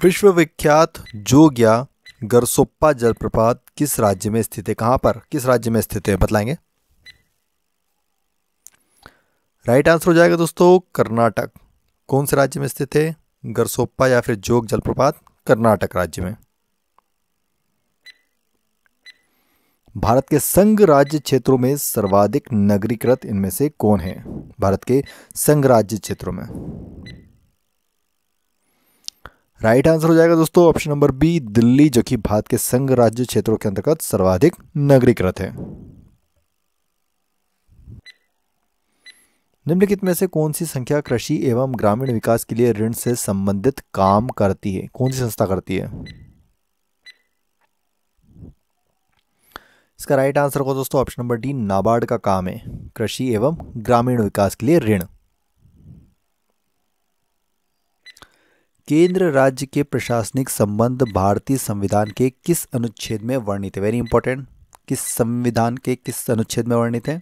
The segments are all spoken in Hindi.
विश्वविख्यात जोग्या गरसोप्पा जलप्रपात किस राज्य में स्थित है? कहाँ पर, किस राज्य में स्थित है, बतलाएंगे। राइट आंसर हो जाएगा दोस्तों कर्नाटक। कौन से राज्य में स्थित है गरसोप्पा या फिर जोग जलप्रपात? कर्नाटक राज्य में। भारत के संघ राज्य क्षेत्रों में सर्वाधिक नगरीकृत इनमें से कौन है? भारत के संघ राज्य क्षेत्रों में राइट आंसर हो जाएगा दोस्तों ऑप्शन नंबर बी दिल्ली, जो कि भारत के संघ राज्य क्षेत्रों के अंतर्गत सर्वाधिक नगरीकृत है। निम्नलिखित में से कौन सी संख्या कृषि एवं ग्रामीण विकास के लिए ऋण से संबंधित काम करती है? कौन सी संस्था करती है? इसका राइट आंसर होगा दोस्तों ऑप्शन नंबर डी नाबार्ड का काम है कृषि एवं ग्रामीण विकास के लिए ऋण। केंद्र राज्य के प्रशासनिक संबंध भारतीय संविधान के किस अनुच्छेद में वर्णित है? वेरी इंपॉर्टेंट, किस संविधान के किस अनुच्छेद में वर्णित है?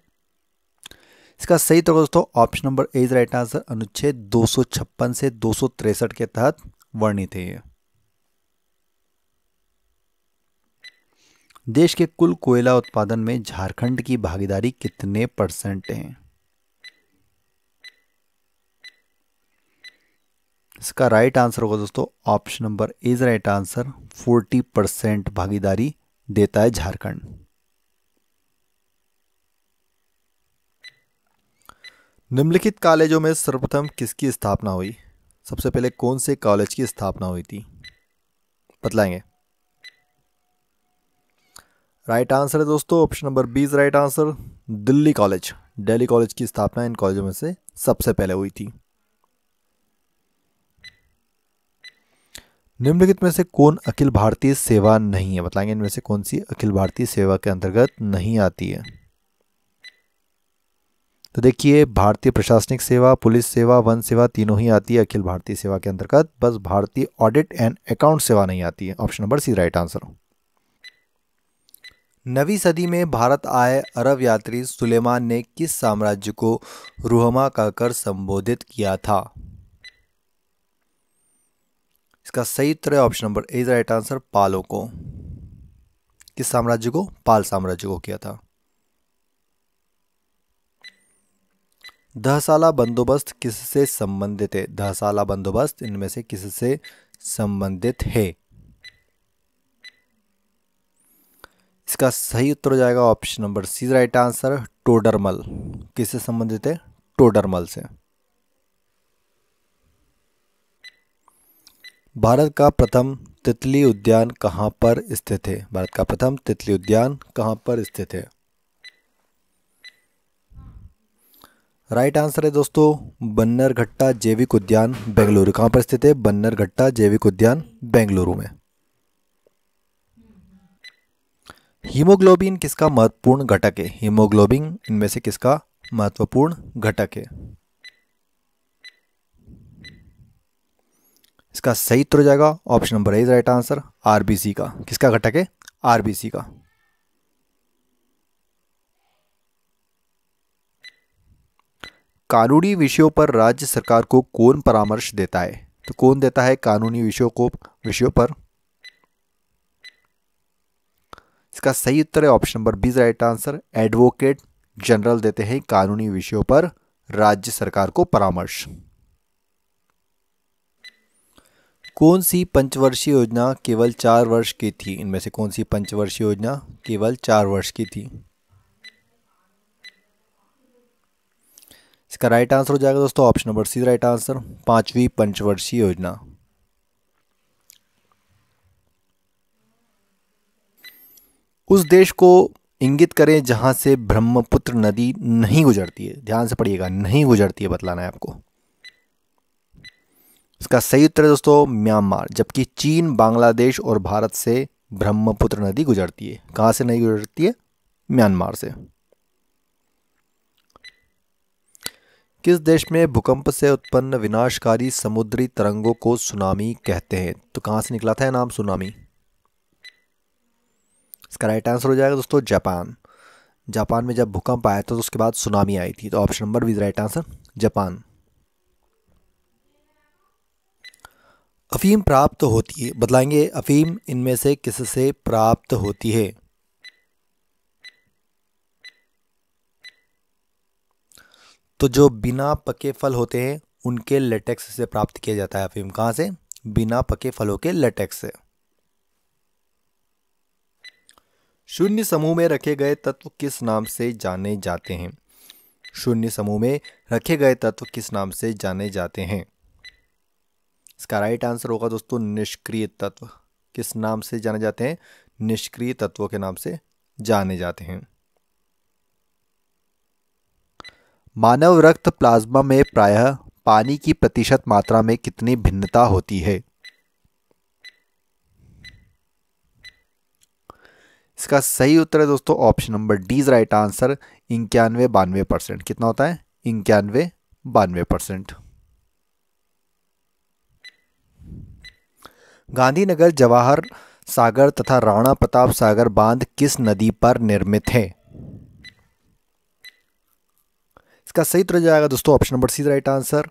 इसका सही तो दोस्तों option number A is right answer, अनुच्छेद 256 से 263 के तहत वर्णित है। देश के कुल कोयला उत्पादन में झारखंड की भागीदारी कितने % है? इसका राइट आंसर होगा दोस्तों option number A is right answer, 40% भागीदारी देता है झारखंड। निम्नलिखित कॉलेजों में सर्वप्रथम किसकी स्थापना हुई? सबसे पहले कौन से कॉलेज की स्थापना हुई थी, बतलाएंगे। राइट आंसर है दोस्तों option number B is right answer, Delhi college. Delhi college की स्थापना इन कॉलेजों में से सबसे पहले हुई थी। निम्नलिखित में से कौन अखिल भारतीय सेवा नहीं है? बताएंगे इनमें से कौन सी अखिल भारतीय सेवा के अंतर्गत नहीं आती है। तो देखिए भारतीय प्रशासनिक सेवा, पुलिस सेवा, वन सेवा तीनों ही आती है अखिल भारतीय सेवा के अंतर्गत, बस भारतीय ऑडिट एंड अकाउंट सेवा नहीं आती है। Option number C right answer. नवीं सदी में भारत आए अरब यात्री सुलेमान ने किस साम्राज्य को रुहमा कहकर संबोधित किया था? इसका सही उत्तर है option number A right answer, पालों को। किस साम्राज्य को? पाल साम्राज्य को किया था। दहसाला बंदोबस्त किससे संबंधित है? दहसाला बंदोबस्त इनमें से किससे संबंधित है? इसका सही उत्तर हो जाएगा option number C right answer, Todarmal. किससे संबंधित है? टोडरमल से। भारत का प्रथम तितली उद्यान कहाँ पर स्थित है? भारत का प्रथम तितली उद्यान कहाँ पर स्थित है? राइट आंसर है दोस्तों बन्नरघट्टा जैविक उद्यान बेंगलुरु। कहाँ पर स्थित है? बन्नरघट्टा जैविक उद्यान बेंगलुरु में। हीमोग्लोबिन किसका महत्वपूर्ण घटक है? हीमोग्लोबिन इनमें से किसका महत्वपूर्ण घटक है? इसका सही उत्तर हो जाएगा option number A right answer, RBC का। किसका घटक है? आरबीसी का। कानूनी विषयों पर राज्य सरकार को कौन परामर्श देता है? तो कौन देता है कानूनी विषयों पर? इसका सही उत्तर है option number B right answer, advocate general देते हैं कानूनी विषयों पर राज्य सरकार को परामर्श। कौन सी पंचवर्षीय योजना केवल 4 वर्ष की थी? इनमें से कौन सी पंचवर्षीय योजना केवल 4 वर्ष की थी? इसका राइट आंसर हो जाएगा दोस्तों option number C right answer, 5वीं पंचवर्षीय योजना। उस देश को इंगित करें जहां से ब्रह्मपुत्र नदी नहीं गुजरती है। ध्यान से पढ़िएगा, नहीं गुजरती है बतलाना है आपको। इसका सही उत्तर है दोस्तों म्यांमार, जबकि चीन, बांग्लादेश और भारत से ब्रह्मपुत्र नदी गुजरती है। कहां से नहीं गुजरती है? म्यांमार से। किस देश में भूकंप से उत्पन्न विनाशकारी समुद्री तरंगों को सुनामी कहते हैं? तो कहां से निकला था यह नाम सुनामी? इसका राइट आंसर हो जाएगा दोस्तों जापान। जापान में जब भूकंप आया था तो उसके बाद सुनामी आई थी। तो option number B right answer, Japan. अफीम प्राप्त होती है, बतलाएंगे अफीम इनमें से किससे प्राप्त होती है? तो जो बिना पके फल होते हैं उनके लेटेक्स से प्राप्त किया जाता है अफीम। कहाँ से? बिना पके फलों के लेटेक्स से। शून्य समूह में रखे गए तत्व किस नाम से जाने जाते हैं? शून्य समूह में रखे गए तत्व किस नाम से जाने जाते हैं? इसका राइट आंसर होगा दोस्तों निष्क्रिय तत्व। किस नाम से जाने जाते हैं? निष्क्रिय तत्वों के नाम से जाने जाते हैं। मानव रक्त प्लाज्मा में प्रायः पानी की प्रतिशत मात्रा में कितनी भिन्नता होती है? इसका सही उत्तर है दोस्तों option number D is right answer 91-92%। कितना होता है? 91-92%। गांधीनगर जवाहर सागर तथा राणा प्रताप सागर बांध किस नदी पर निर्मित है? इसका सही उत्तर जाएगा दोस्तों option number C right answer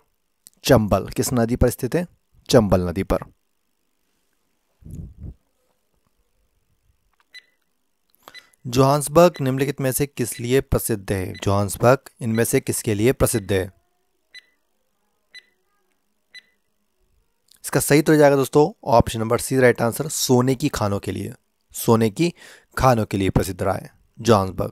Chambal. किस नदी पर स्थित है? चंबल नदी पर। जोहान्सबर्ग निम्नलिखित में से किस लिए प्रसिद्ध है? जोहान्सबर्ग इनमें से किसके लिए प्रसिद्ध है? इसका सही उत्तर जाएगा दोस्तों option number C right answer सोने की खानों के लिए। सोने की खानों के लिए प्रसिद्ध रहा है जोहान्सबर्ग।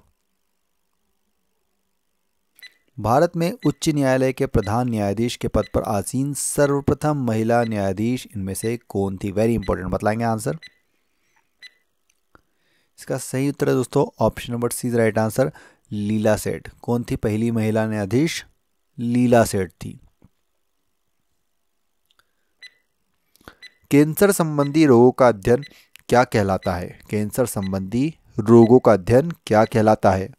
भारत में उच्च न्यायालय के प्रधान न्यायाधीश के पद पर आसीन सर्वप्रथम महिला न्यायाधीश इनमें से कौन थी? वेरी इंपॉर्टेंट, बतलाएंगे आंसर। इसका सही उत्तर है दोस्तों option number C right answer Leela Seth. कौन थी पहली महिला न्यायाधीश? लीला सेठ थी। कैंसर संबंधी रोगों का अध्ययन क्या कहलाता है? कैंसर संबंधी रोगों का अध्ययन क्या कहलाता है?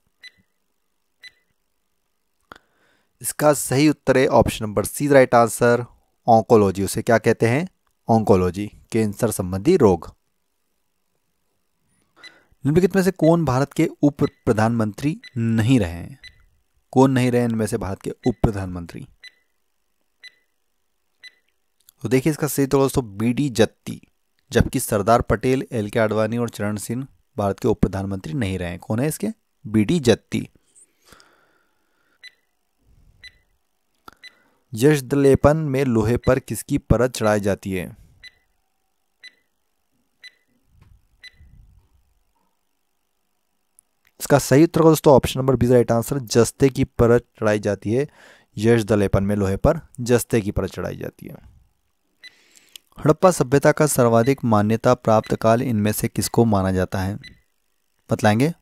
इसका सही उत्तर है option number C right answer oncology. उसे क्या कहते हैं? ऑन्कोलॉजी, कैंसर संबंधी रोग। निम्नलिखित में से कौन भारत के उप प्रधानमंत्री नहीं रहे हैं? कौन नहीं रहे इनमें से भारत के उप प्रधानमंत्री? तो देखिए इसका सही तो दोस्तों बीडी जत्ती, जबकि सरदार पटेल, एल के आडवाणी और चरण सिंह भारत के उप प्रधानमंत्री नहीं रहे। कौन है इसके? बीडी जत्ती। यशदलेपन में लोहे पर किसकी परत चढ़ाई जाती है? इसका सही उत्तर दोस्तों option number B right answer जस्ते की परत चढ़ाई जाती है। यशदलेपन में लोहे पर जस्ते की परत चढ़ाई जाती है। हड़प्पा सभ्यता का सर्वाधिक मान्यता प्राप्त काल इनमें से किसको माना जाता है? बतलाएंगे।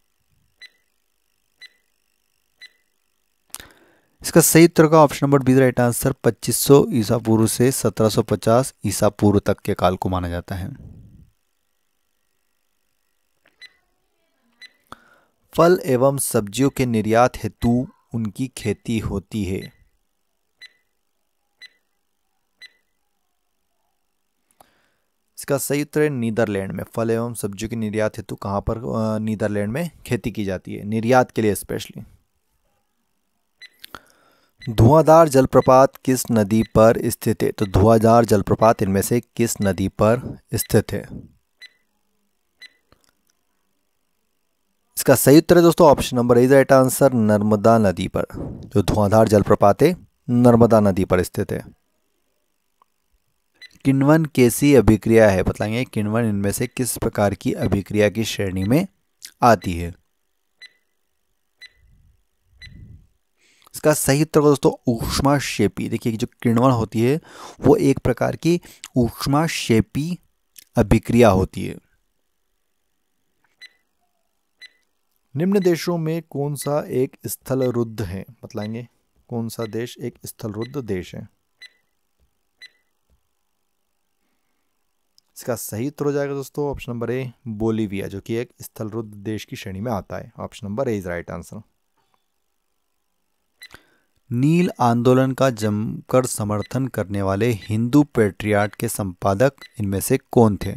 इसका सही उत्तर का option number B right answer 2500 ईसा पूर्व से 1750 ईसा पूर्व तक के काल को माना जाता है। फल एवं सब्जियों के निर्यात हेतु उनकी खेती होती है। इसका सही उत्तर है नीदरलैंड में। फल एवं सब्जियों के निर्यात हेतु कहां पर नीदरलैंड में खेती की जाती है, निर्यात के लिए स्पेशली। धुआंधार जलप्रपात किस नदी पर स्थित है? तो धुआंधार जलप्रपात इनमें से किस नदी पर स्थित है? इसका सही उत्तर है दोस्तों option number A right answer Narmada नदी पर। जो धुआंधार जलप्रपात है नर्मदा नदी पर स्थित है। किण्वन कैसी अभिक्रिया है? बताएंगे किण्वन इनमें से किस प्रकार की अभिक्रिया की श्रेणी में आती है? इसका सही उत्तर दोस्तों ऊष्माक्षेपी। देखिए जो किण्वन होती है वो एक प्रकार की ऊष्माक्षेपी अभिक्रिया होती है। निम्न देशों में कौन सा एक स्थलरुद्ध है? बतलाएंगे कौन सा देश एक स्थलरुद्ध देश है? इसका सही उत्तर हो जाएगा दोस्तों ऑप्शन नंबर ए बोलीविया, जो कि एक स्थलरुद्ध देश की श्रेणी में आता है। Option number A is right answer. नील आंदोलन का जमकर समर्थन करने वाले हिंदू पेट्रियाट के संपादक इनमें से कौन थे?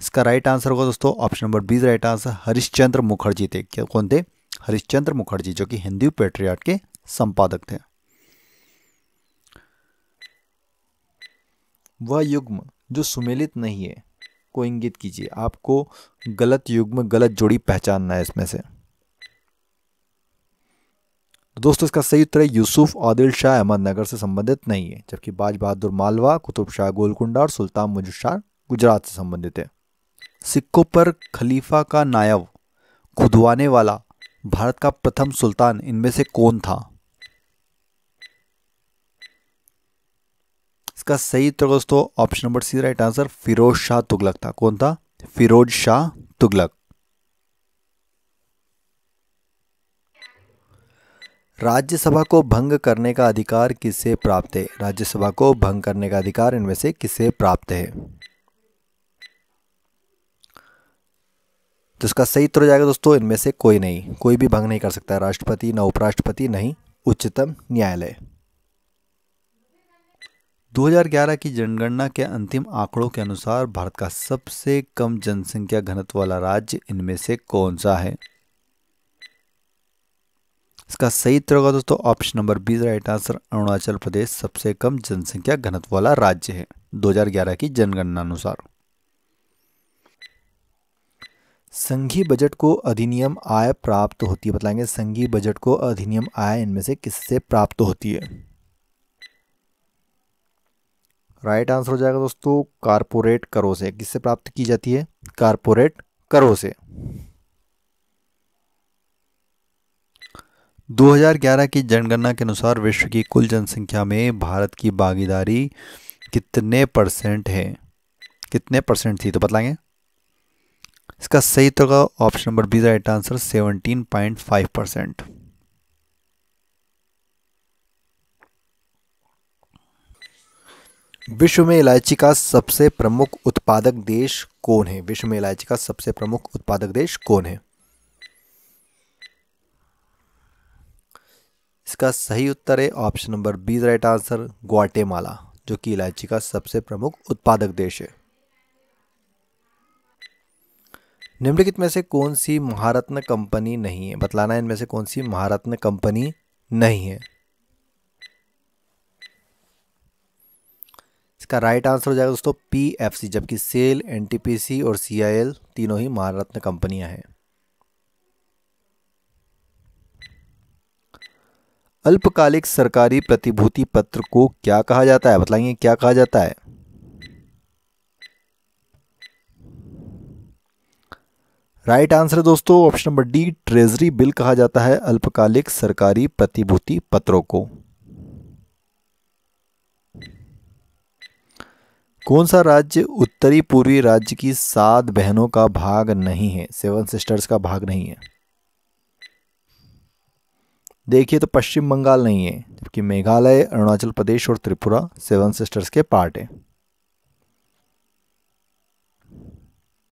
इसका राइट आंसर होगा दोस्तों option number B right answer Harishchandra Mukherjee थे। क्या कौन थे? हरिश्चंद्र मुखर्जी, जो कि हिंदू पेट्रियाट के संपादक थे। वह युग्म जो सुमेलित नहीं है को इंगित कीजिए। आपको गलत युग्म, गलत जोड़ी पहचानना है इसमें से। तो दोस्तों इसका सही उत्तर है यूसुफ आदिल शाह अहमदनगर से संबंधित नहीं है, जबकि बाज बहादुर मालवा, कुतुब शाह गोलकुंडा और सुल्तान मजूद शाह गुजरात से संबंधित है। सिक्कों पर खलीफा का नायब खुदवाने वाला भारत का प्रथम सुल्तान इनमें से कौन था? इसका सही उत्तर दोस्तों option number C right answer, Firoz Shah Tughlaq था। कौन था? फिरोज शाह तुगलक। राज्यसभा को भंग करने का अधिकार किसे प्राप्त है? राज्यसभा को भंग करने का अधिकार इनमें से किसे प्राप्त है? तो इसका सही उत्तर हो जाएगा दोस्तों इनमें से कोई नहीं, कोई भी भंग नहीं कर सकता है। राष्ट्रपति, न उपराष्ट्रपति, नहीं उच्चतम न्यायालय। 2011 की जनगणना के अंतिम आंकड़ों के अनुसार भारत का सबसे कम जनसंख्या घनत्व वाला राज्य इनमें से कौन सा है? इसका सही उत्तर होगा दोस्तों option number 20 right answer, Arunachal Pradesh सबसे कम जनसंख्या घनत्व वाला राज्य है 2011 की जनगणना अनुसार। संघीय बजट को अधिनियम आय प्राप्त होती है, बताएंगे संघीय बजट को अधिनियम आय इनमें से किससे प्राप्त होती है? राइट आंसर हो जाएगा दोस्तों कारपोरेट करों से। किससे प्राप्त की जाती है? कारपोरेट करों से। 2011 की जनगणना के अनुसार विश्व की कुल जनसंख्या में भारत की भागीदारी कितने परसेंट है? कितने परसेंट थी तो बताएंगे। इसका सही उत्तर होगा option number B right answer, 17.5%। विश्व में इलायची का सबसे प्रमुख उत्पादक देश कौन है? विश्व में इलायची का सबसे प्रमुख उत्पादक देश कौन है? इसका सही उत्तर है option number B right answer, Guatemala, जो कि इलायची का सबसे प्रमुख उत्पादक देश है। निम्नलिखित में से कौन सी महारत्न कंपनी नहीं है? बतलाना है इनमें से कौन सी महारत्न कंपनी नहीं है। इसका राइट आंसर हो जाएगा दोस्तों पीएफसी, जबकि सेल, एनटीपीसी और सीआईएल तीनों ही महारत्न कंपनियां हैं। अल्पकालिक सरकारी प्रतिभूति पत्र को क्या कहा जाता है? बताइए क्या कहा जाता है? राइट आंसर है दोस्तों option number D, treasury bill कहा जाता है अल्पकालिक सरकारी प्रतिभूति पत्रों को। कौन सा राज्य उत्तरी पूर्वी राज्य की 7 बहनों का भाग नहीं है? 7 सिस्टर्स का भाग नहीं है। देखिए तो पश्चिम बंगाल नहीं है, जबकि मेघालय, अरुणाचल प्रदेश और त्रिपुरा 7 सिस्टर्स के पार्ट है।